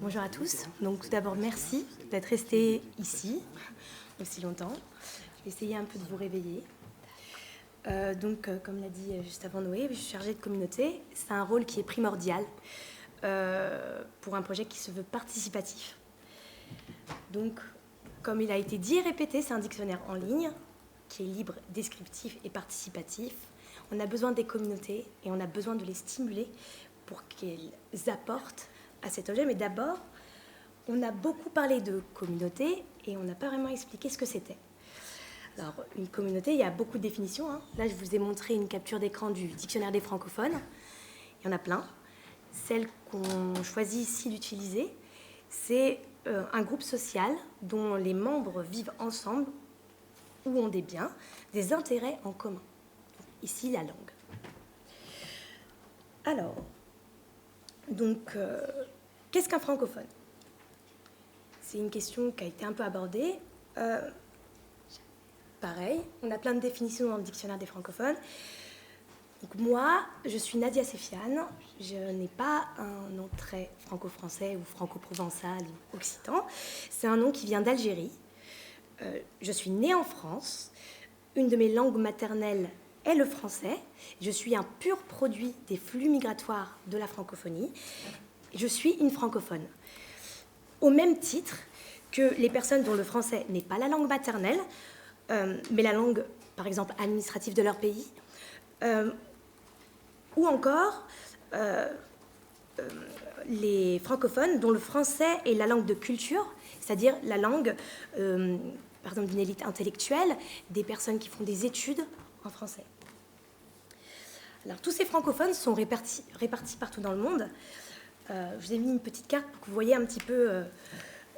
Bonjour à tous. Donc tout d'abord, merci d'être restés ici aussi longtemps. Je vais essayer un peu de vous réveiller. Comme l'a dit juste avant Noé, je suis chargée de communauté. C'est un rôle qui est primordial pour un projet qui se veut participatif. Donc, comme il a été dit et répété, c'est un dictionnaire en ligne qui est libre, descriptif et participatif. On a besoin des communautés et on a besoin de les stimuler pour qu'elles apportent à cet objet. Mais d'abord, on a beaucoup parlé de communauté et on n'a pas vraiment expliqué ce que c'était. Alors, une communauté, il y a beaucoup de définitions. Là, je vous ai montré une capture d'écran du dictionnaire des francophones. Il y en a plein. Celle qu'on choisit ici d'utiliser, c'est un groupe social dont les membres vivent ensemble ou ont des biens, des intérêts en commun. Ici, la langue. Alors, qu'est-ce qu'un francophone ? C'est une question qui a été un peu abordée. Pareil, on a plein de définitions dans le dictionnaire des francophones. Donc moi, je suis Nadia Sefiane. Je n'ai pas un nom très franco-français ou franco-provençal ou occitan. C'est un nom qui vient d'Algérie. Je suis née en France. Une de mes langues maternelles est le français. Je suis un pur produit des flux migratoires de la francophonie. Je suis une francophone. Au même titre que les personnes dont le français n'est pas la langue maternelle, mais la langue, par exemple, administrative de leur pays, ou encore les francophones dont le français est la langue de culture, c'est-à-dire la langue, par exemple, d'une élite intellectuelle, des personnes qui font des études en français. Alors, tous ces francophones sont répartis partout dans le monde. Je vous ai mis une petite carte pour que vous voyez un petit peu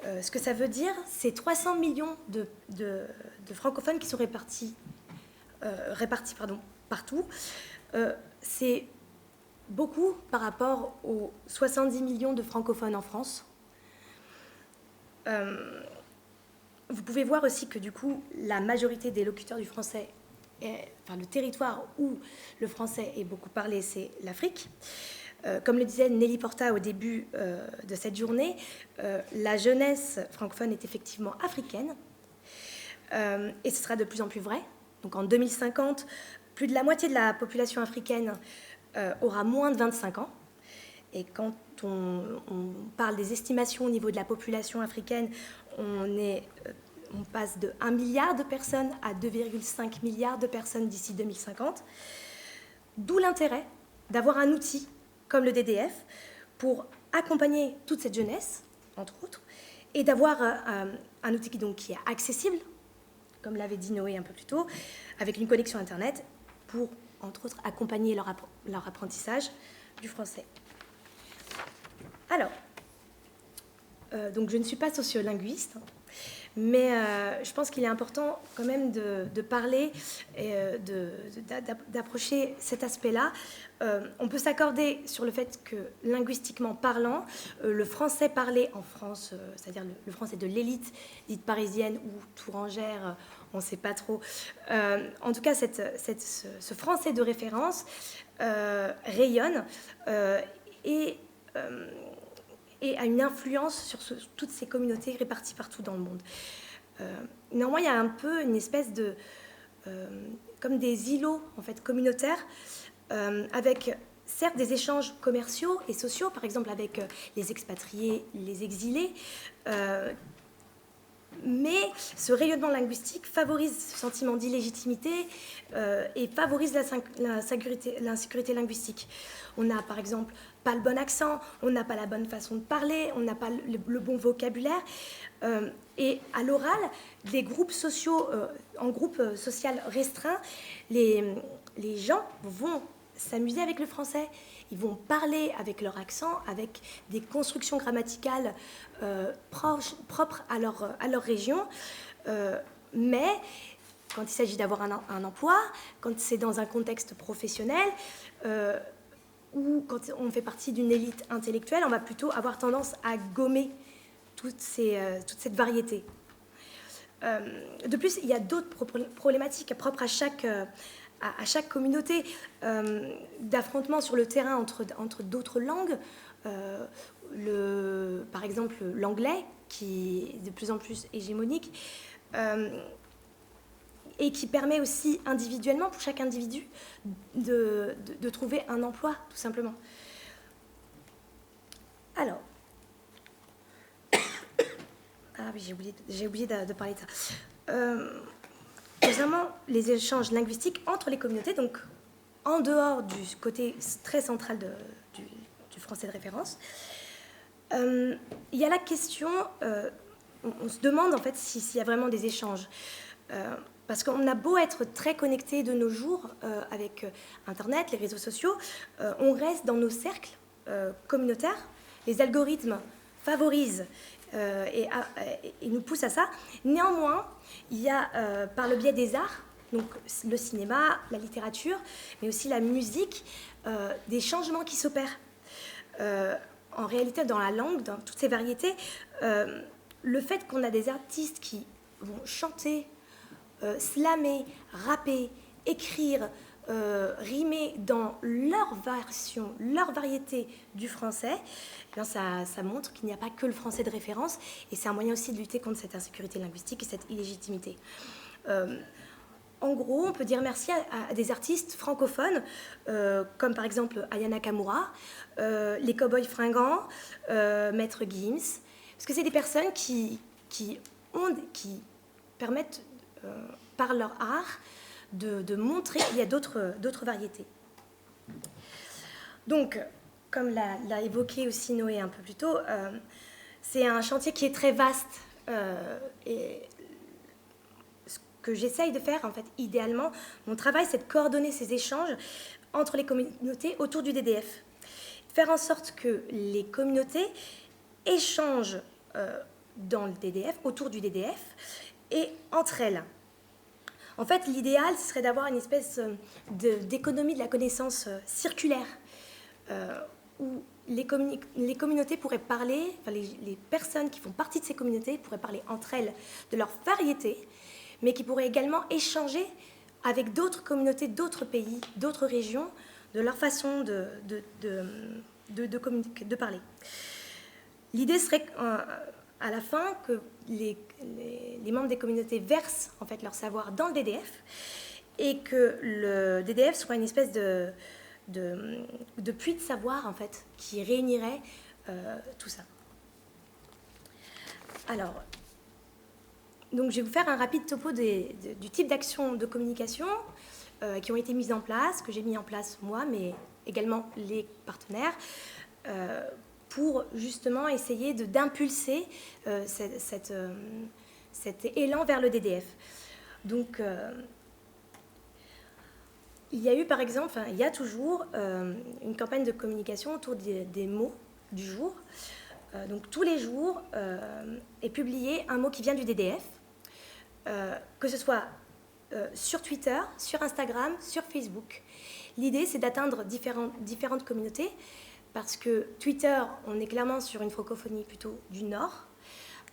ce que ça veut dire. C'est 300 millions de francophones qui sont répartis partout. C'est beaucoup par rapport aux 70 millions de francophones en France. Vous pouvez voir aussi que du coup, la majorité des locuteurs du français, le territoire où le français est beaucoup parlé, c'est l'Afrique. Comme le disait Nelly Porta au début de cette journée, la jeunesse francophone est effectivement africaine et ce sera de plus en plus vrai. Donc en 2050, plus de la moitié de la population africaine aura moins de 25 ans. Et quand on parle des estimations au niveau de la population africaine, on passe de 1 milliard de personnes à 2,5 milliards de personnes d'ici 2050. D'où l'intérêt d'avoir un outil comme le DDF, pour accompagner toute cette jeunesse, entre autres, et d'avoir un outil qui est accessible, comme l'avait dit Noé un peu plus tôt, avec une connexion Internet, pour, entre autres, accompagner leur apprentissage du français. Alors, donc je ne suis pas sociolinguiste, mais je pense qu'il est important quand même de parler et d'approcher cet aspect-là. On peut s'accorder sur le fait que, linguistiquement parlant, le français parlé en France, c'est-à-dire le français de l'élite dite parisienne ou tourangère, on ne sait pas trop. En tout cas, ce français de référence rayonne et a une influence sur toutes ces communautés réparties partout dans le monde. Néanmoins, il y a un peu une espèce de... comme des îlots en fait, communautaires, avec certes des échanges commerciaux et sociaux, par exemple avec les expatriés, les exilés, mais ce rayonnement linguistique favorise ce sentiment d'illégitimité et favorise l'insécurité linguistique. On n'a par exemple pas le bon accent, on n'a pas la bonne façon de parler, on n'a pas le bon vocabulaire. Et à l'oral, les groupes sociaux, en groupe social restreint, les gens vont s'amuser avec le français. Ils vont parler avec leur accent, avec des constructions grammaticales propres à leur région. Mais quand il s'agit d'avoir un emploi, quand c'est dans un contexte professionnel, ou quand on fait partie d'une élite intellectuelle, on va plutôt avoir tendance à gommer toute cette variété. De plus, il y a d'autres problématiques propres à chaque communauté, d'affrontement sur le terrain entre d'autres langues, par exemple l'anglais, qui est de plus en plus hégémonique, et qui permet aussi individuellement, pour chaque individu, de trouver un emploi, tout simplement. Alors, ah oui, j'ai oublié de parler de ça. Concernant les échanges linguistiques entre les communautés, donc en dehors du côté très central du français de référence, il y a la question, on se demande en fait s'il y a vraiment des échanges. Parce qu'on a beau être très connecté de nos jours avec Internet, les réseaux sociaux, on reste dans nos cercles communautaires. Les algorithmes favorisent et nous poussent à ça. Néanmoins, il y a par le biais des arts, donc le cinéma, la littérature, mais aussi la musique, des changements qui s'opèrent. En réalité, dans la langue, dans toutes ces variétés, le fait qu'on a des artistes qui vont chanter, slammer, rapper, écrire, rimer dans leur version, leur variété du français, eh bien ça montre qu'il n'y a pas que le français de référence, et c'est un moyen aussi de lutter contre cette insécurité linguistique et cette illégitimité. En gros, on peut dire merci à des artistes francophones, comme par exemple Aya Nakamura, les Cowboys Fringants, Maître Gims, parce que c'est des personnes qui permettent, par leur art, de montrer qu'il y a d'autres variétés. Donc, comme l'a évoqué aussi Noé un peu plus tôt, c'est un chantier qui est très vaste, et ce que j'essaye de faire, en fait, idéalement, mon travail, c'est de coordonner ces échanges entre les communautés autour du DDF. Faire en sorte que les communautés échangent dans le DDF, autour du DDF, et entre elles. En fait, l'idéal, ce serait d'avoir une espèce d'économie de la connaissance circulaire, où les communautés pourraient parler, enfin les personnes qui font partie de ces communautés pourraient parler entre elles de leur variété, mais qui pourraient également échanger avec d'autres communautés, d'autres pays, d'autres régions, de leur façon de communiquer, de parler. L'idée serait à la fin que les membres des communautés versent en fait leur savoir dans le DDF, et que le DDF soit une espèce de puits de savoir en fait qui réunirait tout ça. Alors, donc je vais vous faire un rapide topo du type d'actions de communication qui ont été mises en place, que j'ai mis en place moi, mais également les partenaires, pour justement essayer d'impulser cet élan vers le DDF. Donc, il y a eu par exemple, enfin, il y a toujours une campagne de communication autour des mots du jour. Donc tous les jours est publié un mot qui vient du DDF, que ce soit sur Twitter, sur Instagram, sur Facebook. L'idée, c'est d'atteindre différentes communautés, parce que Twitter, on est clairement sur une francophonie plutôt du Nord,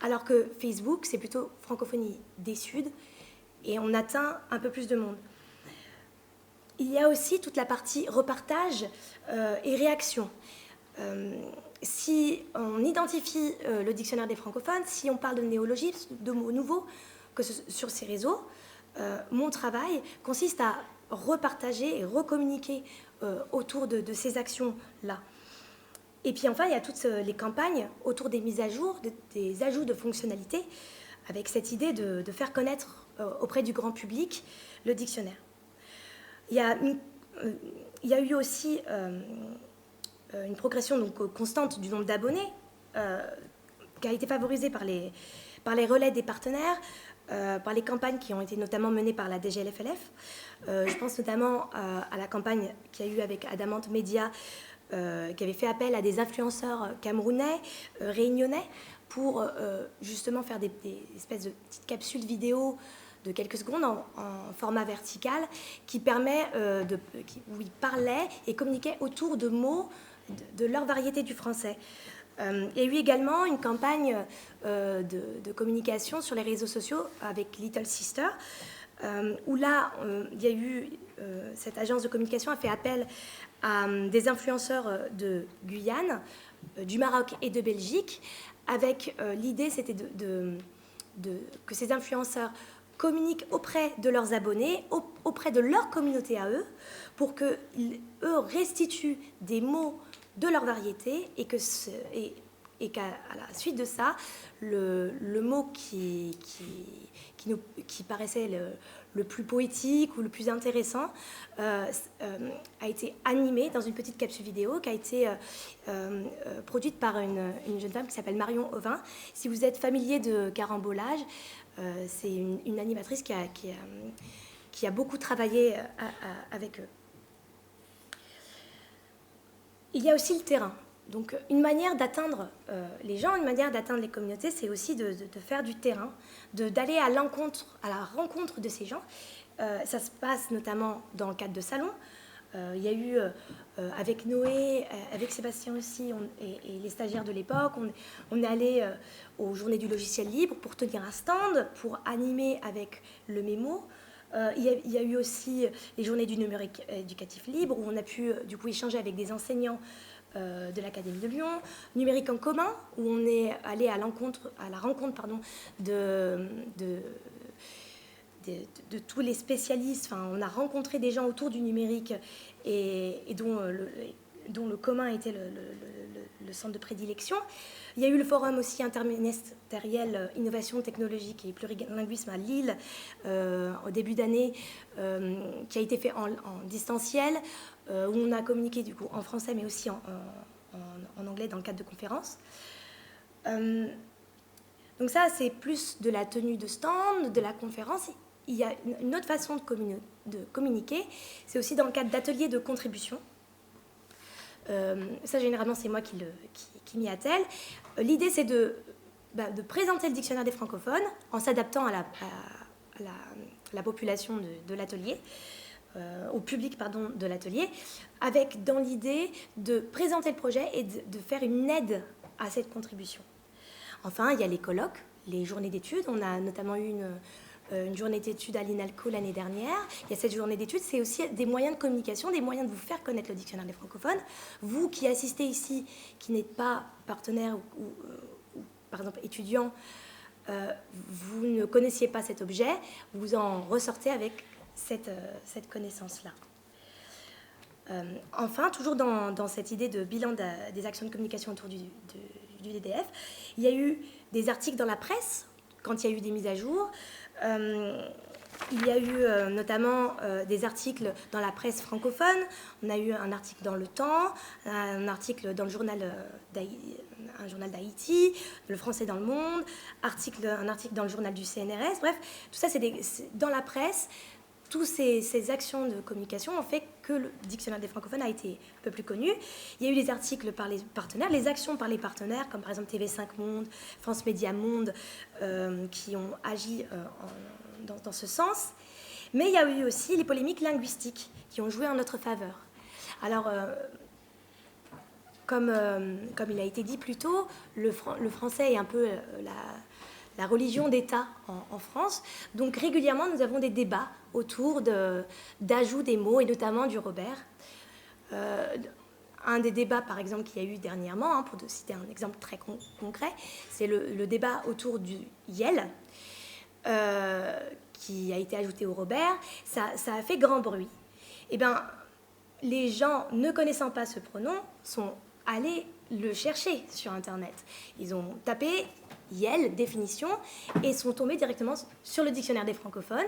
alors que Facebook, c'est plutôt francophonie des Suds, et on atteint un peu plus de monde. Il y a aussi toute la partie repartage et réaction. Si on identifie le dictionnaire des francophones, si on parle de néologismes, de mots nouveaux, sur ces réseaux, mon travail consiste à repartager et recommuniquer autour de ces actions-là. Et puis enfin, il y a toutes les campagnes autour des mises à jour, des ajouts de fonctionnalités, avec cette idée de faire connaître auprès du grand public le dictionnaire. Il y a eu aussi une progression donc constante du nombre d'abonnés, qui a été favorisée par les relais des partenaires, par les campagnes qui ont été notamment menées par la DGLFLF. Je pense notamment à la campagne qu'il y a eu avec Adamante Média, qui avait fait appel à des influenceurs camerounais, réunionnais, pour justement faire des espèces de petites capsules vidéo de quelques secondes en format vertical, qui permet où ils parlaient et communiquaient autour de mots de leur variété du français. Il y a eu également une campagne de communication sur les réseaux sociaux avec Little Sister, où là, il y a eu, cette agence de communication a fait appel à des influenceurs de Guyane, du Maroc et de Belgique, avec l'idée, c'était que ces influenceurs communiquent auprès de leurs abonnés, auprès de leur communauté à eux, pour qu'eux restituent des mots de leur variété et qu'à la suite de ça, le mot qui paraissait le plus poétique ou le plus intéressant a été animé dans une petite capsule vidéo qui a été produite par une jeune femme qui s'appelle Marion Auvin. Si vous êtes familier de Carambolage, c'est une animatrice qui a beaucoup travaillé avec eux. Il y a aussi le terrain. Donc, une manière d'atteindre les gens, une manière d'atteindre les communautés, c'est aussi de faire du terrain, d'aller à la rencontre de ces gens. Ça se passe notamment dans le cadre de salons. Il y a eu, avec Noé, avec Sébastien aussi, et les stagiaires de l'époque, on est allé aux Journées du logiciel libre pour tenir un stand, pour animer avec le mémo. Il y a eu aussi les Journées du numérique éducatif libre, où on a pu du coup échanger avec des enseignants de l'Académie de Lyon, Numérique en commun, où on est allé à la rencontre de tous les spécialistes. Enfin, on a rencontré des gens autour du numérique et dont le commun était le centre de prédilection. Il y a eu le forum aussi interministériel innovation technologique et plurilinguisme à Lille au début d'année, qui a été fait en distanciel, où on a communiqué du coup en français mais aussi en anglais dans le cadre de conférences. Donc ça, c'est plus de la tenue de stand, de la conférence. Il y a une autre façon de communiquer, c'est aussi dans le cadre d'ateliers de contribution. Ça, généralement, c'est moi qui m'y attelle. L'idée, c'est de présenter le dictionnaire des francophones en s'adaptant à la population de l'atelier, au public de l'atelier, avec dans l'idée de présenter le projet et de faire une aide à cette contribution. Enfin, il y a les colloques, les journées d'études. On a notamment eu une journée d'études à l'INALCO l'année dernière. Il y a cette journée d'études, c'est aussi des moyens de communication, des moyens de vous faire connaître le dictionnaire des francophones. Vous qui assistez ici, qui n'êtes pas partenaire ou par exemple étudiant, vous ne connaissiez pas cet objet, vous en ressortez avec cette connaissance-là. Enfin, toujours dans cette idée de bilan des actions de communication autour du DDF, il y a eu des articles dans la presse quand il y a eu des mises à jour. Il y a eu notamment des articles dans la presse francophone. On a eu un article dans Le Temps, un article dans le journal un journal d'Haïti, Le Français dans le Monde, un article dans le journal du CNRS. Bref, tout ça, c'est dans la presse. Toutes ces actions de communication ont fait que le dictionnaire des francophones a été un peu plus connu. Il y a eu des articles par les partenaires, les actions par les partenaires, comme par exemple TV5 Monde, France Média Monde, qui ont agi dans ce sens. Mais il y a eu aussi les polémiques linguistiques qui ont joué en notre faveur. Alors, comme il a été dit plus tôt, le français est un peu la religion d'État en France. Donc régulièrement, nous avons des débats autour d'ajout des mots, et notamment du Robert. Un des débats, par exemple, qu'il y a eu dernièrement, pour citer un exemple très concret, c'est le débat autour du YEL, qui a été ajouté au Robert. Ça a fait grand bruit. Eh bien, les gens ne connaissant pas ce pronom sont allés le chercher sur Internet. Ils ont tapé YEL, définition, et sont tombés directement sur le dictionnaire des francophones.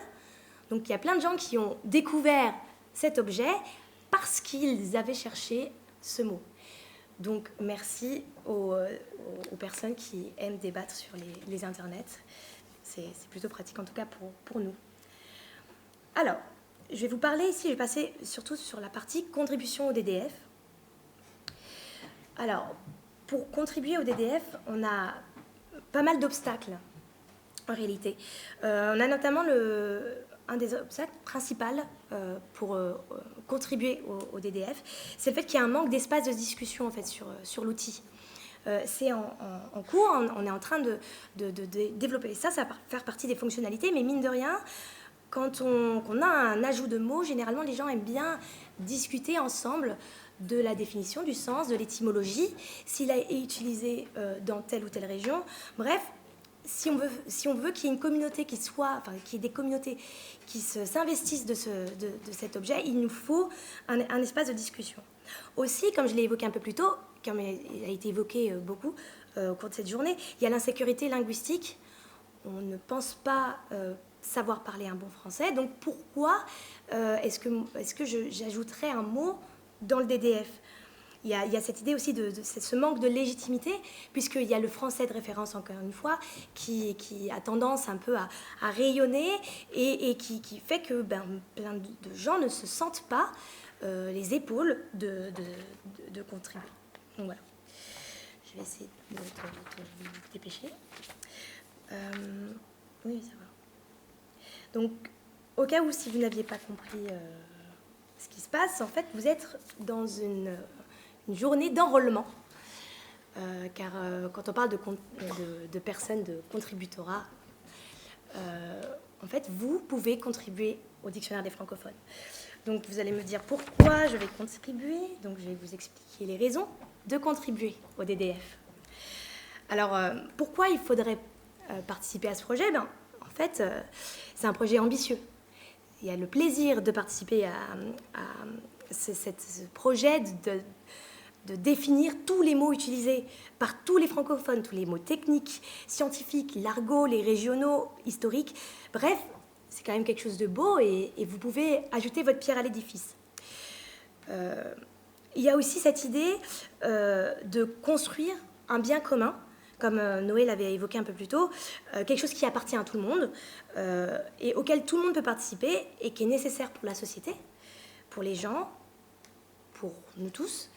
Donc il y a plein de gens qui ont découvert cet objet parce qu'ils avaient cherché ce mot. Donc merci aux personnes qui aiment débattre sur les internets. C'est plutôt pratique en tout cas pour nous. Alors, je vais vous parler ici, je vais passer surtout sur la partie contribution au DDF. Alors, pour contribuer au DDF, on a pas mal d'obstacles en réalité. On a notamment un des obstacles principaux pour contribuer au DDF, c'est le fait qu'il y a un manque d'espace de discussion en fait, sur l'outil. C'est en cours, on est en train de développer ça va faire partie des fonctionnalités, mais mine de rien, quand on a un ajout de mots, généralement les gens aiment bien discuter ensemble de la définition, du sens, de l'étymologie, s'il est utilisé dans telle ou telle région. Bref, si on veut qu'il y ait une communauté qu'il y ait des communautés qui s'investissent de cet objet, il nous faut un espace de discussion. Aussi, comme je l'ai évoqué un peu plus tôt, comme il a été évoqué beaucoup au cours de cette journée, il y a l'insécurité linguistique. On ne pense pas savoir parler un bon français, donc pourquoi est-ce que j'ajouterais un mot dans le DDF? Il y a cette idée aussi de ce manque de légitimité, puisqu'il y a le français de référence, encore une fois, qui a tendance un peu à rayonner et qui fait que plein de gens ne se sentent pas les épaules de contribuer. Donc voilà. Je vais essayer de te dépêcher. Oui, ça va. Donc, au cas où, si vous n'aviez pas compris ce qui se passe, en fait, vous êtes dans une journée d'enrôlement. Car quand on parle de personnes de contributorat, en fait, vous pouvez contribuer au dictionnaire des francophones. Donc, vous allez me dire pourquoi je vais contribuer. Donc, je vais vous expliquer les raisons de contribuer au DDF. Alors, pourquoi il faudrait participer à ce projet? En fait, c'est un projet ambitieux. Il y a le plaisir de participer à ce projet de définir tous les mots utilisés par tous les francophones, tous les mots techniques, scientifiques, l'argot, les régionaux, historiques. Bref, c'est quand même quelque chose de beau et vous pouvez ajouter votre pierre à l'édifice. Il y a aussi cette idée de construire un bien commun, comme Noé l'avait évoqué un peu plus tôt, quelque chose qui appartient à tout le monde et auquel tout le monde peut participer et qui est nécessaire pour la société, pour les gens, pour nous tous.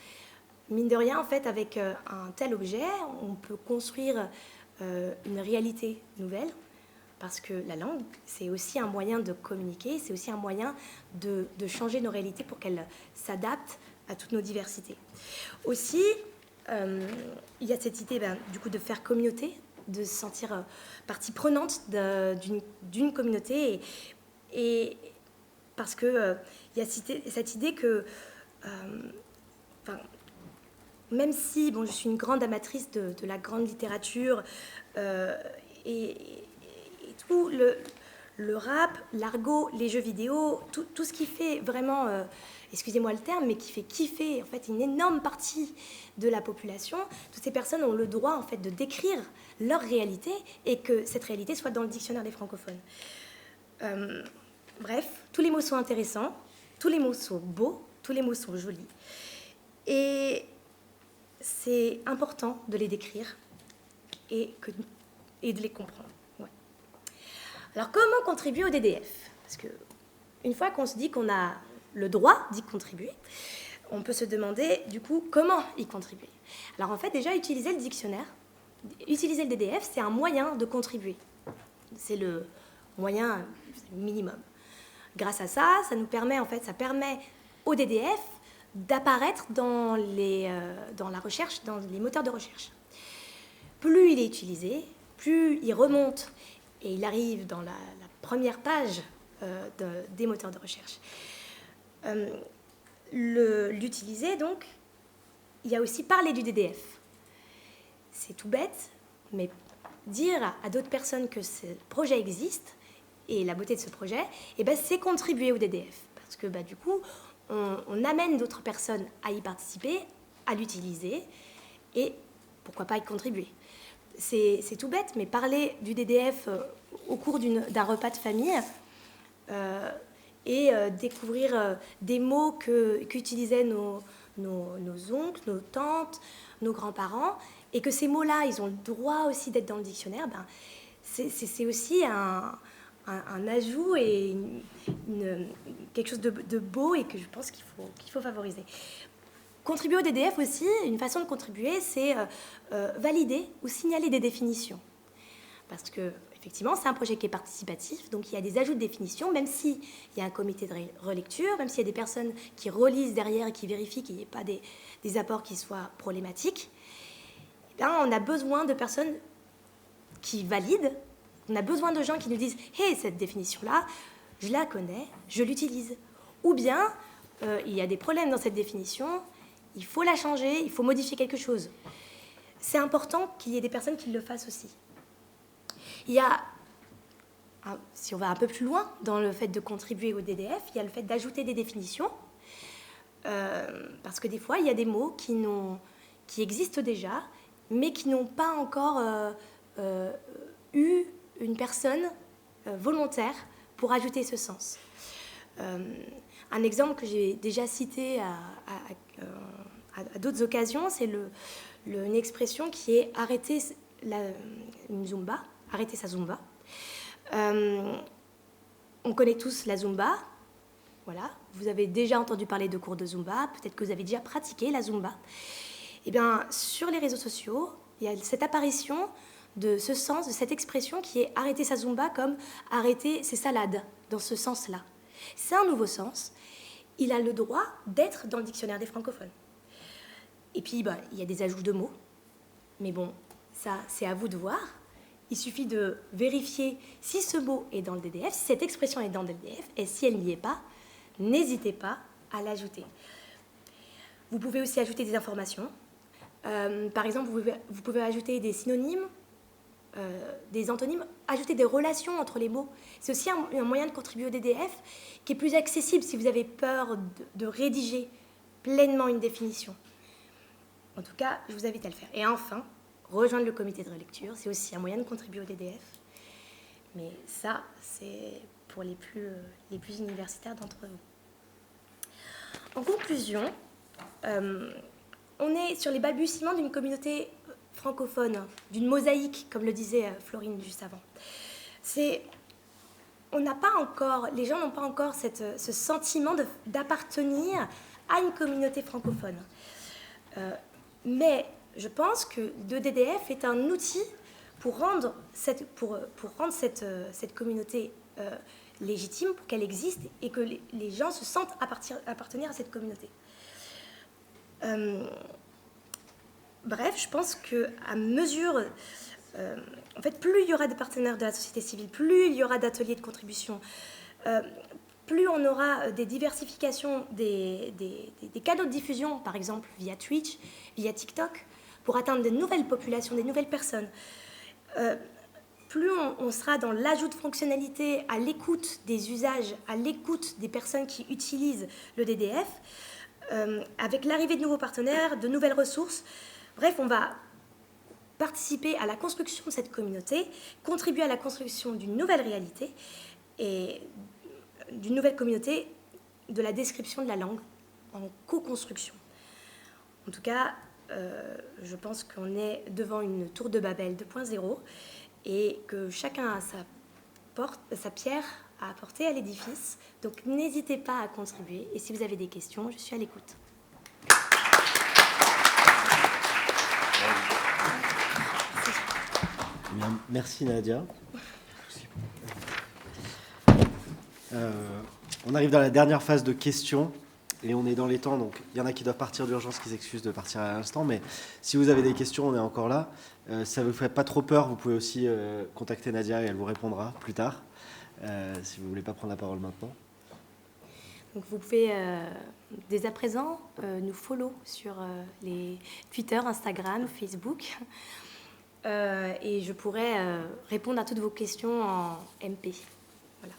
Mine de rien, en fait, avec un tel objet, on peut construire une réalité nouvelle, parce que la langue, c'est aussi un moyen de communiquer, c'est aussi un moyen de changer nos réalités pour qu'elles s'adaptent à toutes nos diversités. Aussi, il y a cette idée du coup de faire communauté, de se sentir partie prenante d'une communauté, et parce que il y a cette idée que même si je suis une grande amatrice de la grande littérature et tout le rap, l'argot, les jeux vidéo, tout ce qui fait vraiment, excusez-moi le terme, mais qui fait kiffer en fait une énorme partie de la population, toutes ces personnes ont le droit en fait de décrire leur réalité et que cette réalité soit dans le dictionnaire des francophones. Bref, tous les mots sont intéressants, tous les mots sont beaux, tous les mots sont jolis. Et c'est important de les décrire et de les comprendre. Ouais. Alors, comment contribuer au DDF? Parce qu'une fois qu'on se dit qu'on a le droit d'y contribuer, on peut se demander, du coup, comment y contribuer. Alors, en fait, déjà, utiliser le dictionnaire, utiliser le DDF, c'est un moyen de contribuer. C'est le moyen minimum. Grâce à ça, ça permet au DDF d'apparaître dans la recherche, dans les moteurs de recherche. Plus il est utilisé, plus il remonte et il arrive dans la première page des moteurs de recherche. L'utiliser, donc, il y a aussi parler du DDF. C'est tout bête, mais dire à d'autres personnes que ce projet existe et la beauté de ce projet, c'est contribuer au DDF. Parce que du coup, on amène d'autres personnes à y participer, à l'utiliser et pourquoi pas y contribuer. C'est tout bête, mais parler du DDF au cours d'un repas de famille et découvrir des mots qu'utilisaient nos oncles, nos tantes, nos grands-parents, et que ces mots-là, ils ont le droit aussi d'être dans le dictionnaire, c'est aussi un ajout et quelque chose de beau et que je pense qu'il faut favoriser. Contribuer au DDF aussi, une façon de contribuer, c'est valider ou signaler des définitions. Parce que, effectivement, c'est un projet qui est participatif, donc il y a des ajouts de définitions, même s'il y a un comité de relecture, même s'il y a des personnes qui relisent derrière et qui vérifient qu'il n'y ait pas des apports qui soient problématiques. On a besoin de personnes qui valident. On a besoin de gens qui nous disent « Hey, cette définition-là, je la connais, je l'utilise. Ou bien, il y a des problèmes dans cette définition, il faut la changer, il faut modifier quelque chose. C'est important qu'il y ait des personnes qui le fassent aussi. Il y a, si on va un peu plus loin dans le fait de contribuer au DDF, il y a le fait d'ajouter des définitions, parce que des fois, il y a des mots qui existent déjà, mais qui n'ont pas encore eu une personne volontaire pour ajouter ce sens. Un exemple que j'ai déjà cité à d'autres occasions, c'est une expression qui est arrêter arrêter sa Zumba. On connaît tous la Zumba. Voilà. Vous avez déjà entendu parler de cours de Zumba. Peut-être que vous avez déjà pratiqué la Zumba. Eh bien, sur les réseaux sociaux, il y a cette apparition de ce sens, de cette expression qui est arrêter sa Zumba comme arrêter ses salades, dans ce sens-là. C'est un nouveau sens. Il a le droit d'être dans le dictionnaire des francophones. Et puis, il y a des ajouts de mots. Mais bon, ça, c'est à vous de voir. Il suffit de vérifier si ce mot est dans le DDF, si cette expression est dans le DDF, et si elle n'y est pas, n'hésitez pas à l'ajouter. Vous pouvez aussi ajouter des informations. Par exemple, vous pouvez ajouter des synonymes, des antonymes, ajouter des relations entre les mots. C'est aussi un moyen de contribuer au DDF qui est plus accessible si vous avez peur de rédiger pleinement une définition. En tout cas, je vous invite à le faire. Et enfin, rejoindre le comité de relecture, c'est aussi un moyen de contribuer au DDF. Mais ça, c'est pour les plus universitaires d'entre vous. En conclusion, on est sur les balbutiements d'une communauté francophone, d'une mosaïque, comme le disait Florine juste avant. Les gens n'ont pas encore ce sentiment d'appartenir à une communauté francophone. Mais je pense que le DDF est un outil pour rendre cette communauté légitime, pour qu'elle existe et que les gens se sentent appartenir à cette communauté. Bref, je pense qu'à mesure... en fait, plus il y aura de partenaires de la société civile, plus il y aura d'ateliers de contribution, plus on aura des diversifications des canaux de diffusion, par exemple via Twitch, via TikTok, pour atteindre de nouvelles populations, des nouvelles personnes. Plus on sera dans l'ajout de fonctionnalités, à l'écoute des usages, à l'écoute des personnes qui utilisent le DDF, avec l'arrivée de nouveaux partenaires, de nouvelles ressources. Bref, on va participer à la construction de cette communauté, contribuer à la construction d'une nouvelle réalité et d'une nouvelle communauté, de la description de la langue en co-construction. En tout cas, je pense qu'on est devant une tour de Babel 2.0 et que chacun a sa pierre à apporter à l'édifice. Donc n'hésitez pas à contribuer et si vous avez des questions, je suis à l'écoute. Bien, merci Nadia. On arrive dans la dernière phase de questions et on est dans les temps, donc il y en a qui doivent partir d'urgence, qui s'excusent de partir à l'instant, mais si vous avez des questions, on est encore là. Ça ne vous fait pas trop peur, vous pouvez aussi contacter Nadia et elle vous répondra plus tard, si vous ne voulez pas prendre la parole maintenant. Donc vous pouvez dès à présent nous follow sur les Twitter, Instagram, Facebook et je pourrai répondre à toutes vos questions en MP. Voilà.